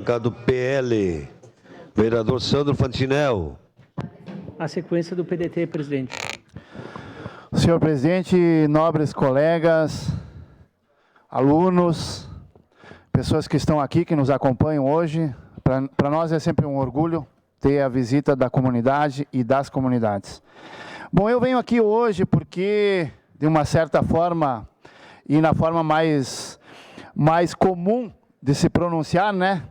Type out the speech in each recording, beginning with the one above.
Do PL, vereador Sandro Fantinel. A sequência do PDT, presidente. Senhor presidente, nobres colegas, alunos, pessoas que estão aqui, que nos acompanham hoje, para nós é sempre um orgulho ter a visita da comunidade e das comunidades. Bom, eu venho aqui hoje porque, de uma certa forma, e na forma mais comum de se pronunciar, né?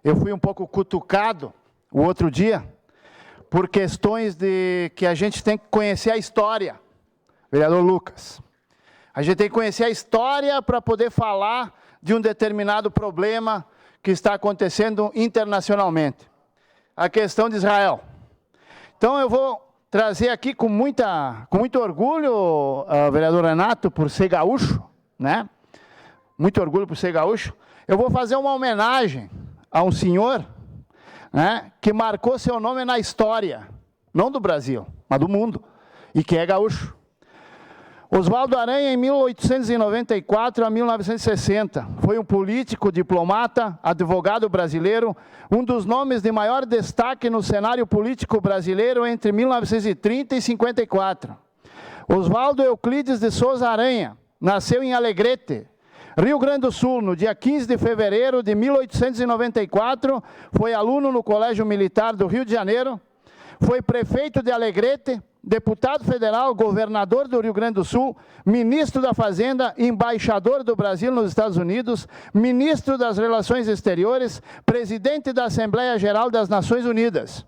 Eu fui um pouco cutucado o outro dia por questões de que a gente tem que conhecer a história, vereador Lucas. A gente tem que conhecer a história para poder falar de um determinado problema que está acontecendo internacionalmente. A questão de Israel. Então eu vou trazer aqui com muito orgulho, vereador Renato, por ser gaúcho, né? Muito orgulho por ser gaúcho. Eu vou fazer uma homenagem a um senhor, né, que marcou seu nome na história, não do Brasil, mas do mundo, e que é gaúcho. Oswaldo Aranha, em 1894 a 1960, foi um político, diplomata, advogado brasileiro, um dos nomes de maior destaque no cenário político brasileiro entre 1930 e 54. Oswaldo Euclides de Souza Aranha nasceu em Alegrete, Rio Grande do Sul, no dia 15 de fevereiro de 1894, foi aluno no Colégio Militar do Rio de Janeiro, foi prefeito de Alegrete, deputado federal, governador do Rio Grande do Sul, ministro da Fazenda, embaixador do Brasil nos Estados Unidos, ministro das Relações Exteriores, presidente da Assembleia Geral das Nações Unidas.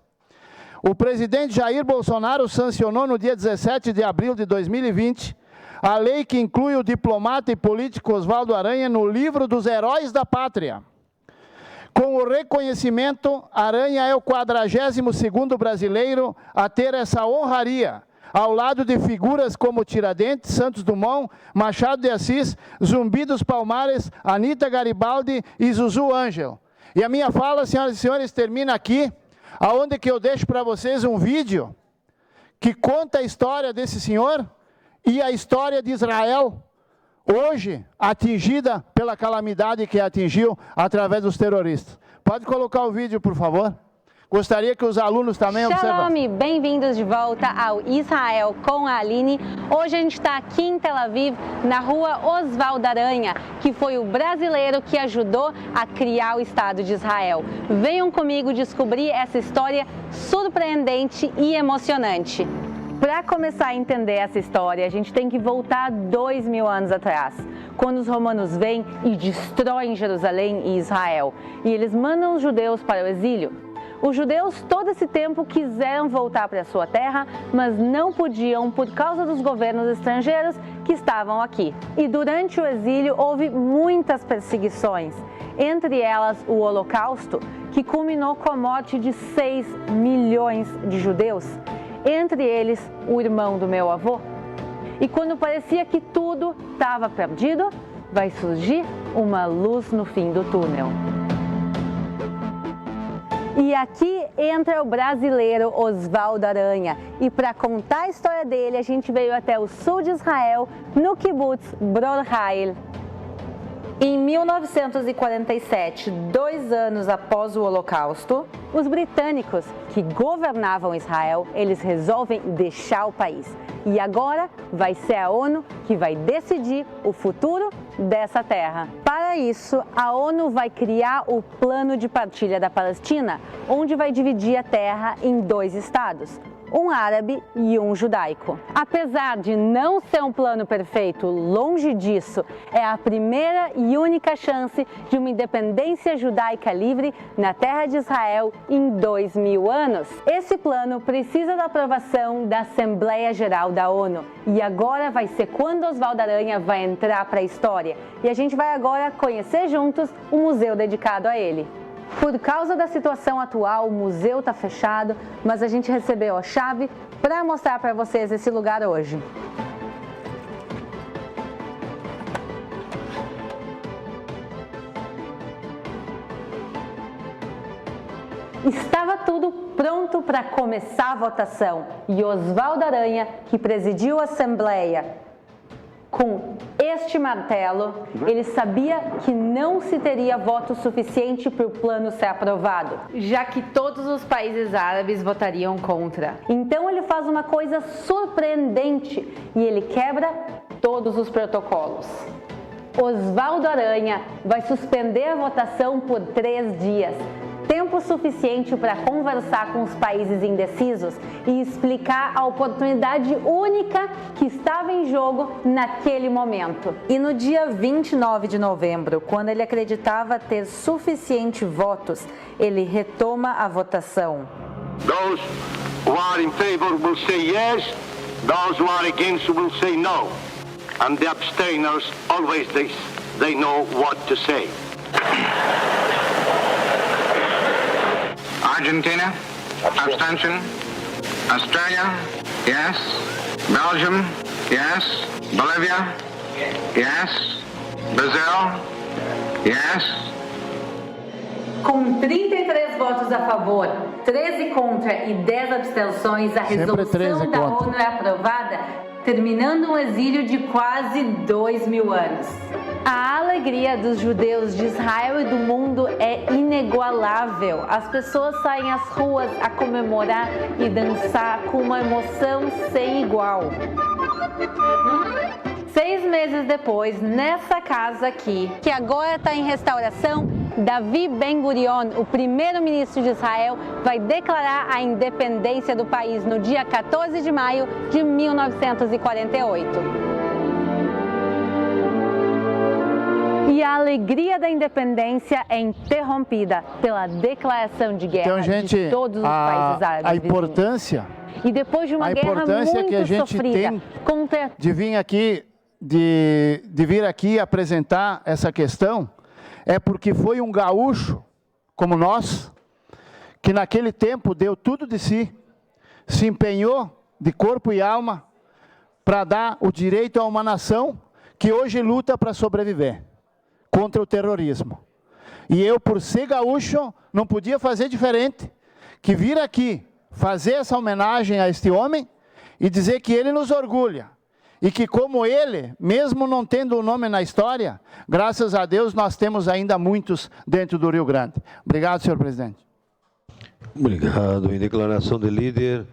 O presidente Jair Bolsonaro sancionou no dia 17 de abril de 2020 a lei que inclui o diplomata e político Oswaldo Aranha no livro dos heróis da pátria. Com o reconhecimento, Aranha é o 42º brasileiro a ter essa honraria, ao lado de figuras como Tiradentes, Santos Dumont, Machado de Assis, Zumbi dos Palmares, Anita Garibaldi e Zuzu Ângelo. E a minha fala, senhoras e senhores, termina aqui, aonde que eu deixo para vocês um vídeo que conta a história desse senhor e a história de Israel, hoje atingida pela calamidade que atingiu através dos terroristas. Pode colocar o vídeo, por favor? Gostaria que os alunos também observassem. Shalom, bem-vindos de volta ao Israel com a Aline. Hoje a gente está aqui em Tel Aviv, na rua Oswaldo Aranha, que foi o brasileiro que ajudou a criar o Estado de Israel. Venham comigo descobrir essa história surpreendente e emocionante. Para começar a entender essa história, a gente tem que voltar 2000 anos atrás, quando os romanos vêm e destroem Jerusalém e Israel, e eles mandam os judeus para o exílio. Os judeus, todo esse tempo, quiseram voltar para a sua terra, mas não podiam por causa dos governos estrangeiros que estavam aqui. E durante o exílio houve muitas perseguições, entre elas o Holocausto, que culminou com a morte de 6 milhões de judeus. Entre eles, o irmão do meu avô. E quando parecia que tudo estava perdido, vai surgir uma luz no fim do túnel. E aqui entra o brasileiro Oswaldo Aranha. E para contar a história dele, a gente veio até o sul de Israel, no kibbutz Bror Hayil. Em 1947, 2 anos após o Holocausto, os britânicos que governavam Israel, eles resolvem deixar o país. E agora vai ser a ONU que vai decidir o futuro dessa terra. Para isso, a ONU vai criar o Plano de Partilha da Palestina, onde vai dividir a terra em 2 estados. Um árabe e um judaico. Apesar de não ser um plano perfeito, longe disso, é a primeira e única chance de uma independência judaica livre na terra de Israel em 2000 anos. Esse plano precisa da aprovação da Assembleia Geral da ONU. E agora vai ser quando Oswaldo Aranha vai entrar para a história. E a gente vai agora conhecer juntos um museu dedicado a ele. Por causa da situação atual, o museu está fechado, mas a gente recebeu a chave para mostrar para vocês esse lugar hoje. Estava tudo pronto para começar a votação e Oswaldo Aranha, que presidiu a Assembleia, com este martelo, ele sabia que não se teria voto suficiente para o plano ser aprovado, já que todos os países árabes votariam contra. Então ele faz uma coisa surpreendente e ele quebra todos os protocolos. Osvaldo Aranha vai suspender a votação por 3 dias, tempo suficiente para conversar com os países indecisos e explicar a oportunidade única que estava em jogo naquele momento. E no dia 29 de novembro, quando ele acreditava ter suficiente votos, ele retoma a votação. Those who are in favor will say yes, those who are against will say no. And the abstainers always they know what to say. Argentina, abstention. Australia, yes. Belgium, yes. Bolivia, yes. Brazil, yes. Com 33 votos a favor, 13 contra e 10 abstenções, a resolução da ONU é aprovada, terminando um exílio de quase 2.000 anos. A alegria dos judeus de Israel e do mundo é inigualável. As pessoas saem às ruas a comemorar e dançar com uma emoção sem igual. 6 meses depois, nessa casa aqui, que agora está em restauração, Davi Ben-Gurion, o primeiro-ministro de Israel, vai declarar a independência do país no dia 14 de maio de 1948. E a alegria da independência é interrompida pela declaração de guerra de todos os países árabes. A importância, e depois de uma guerra muito que a gente sofrida tem contra... de vir aqui apresentar essa questão, é porque foi um gaúcho como nós, que naquele tempo deu tudo de si, se empenhou de corpo e alma para dar o direito a uma nação que hoje luta para sobreviver contra o terrorismo. E eu, por ser gaúcho, não podia fazer diferente que vir aqui fazer essa homenagem a este homem e dizer que ele nos orgulha. E que como ele, mesmo não tendo o nome na história, graças a Deus nós temos ainda muitos dentro do Rio Grande. Obrigado, senhor presidente. Obrigado. Em declaração de líder,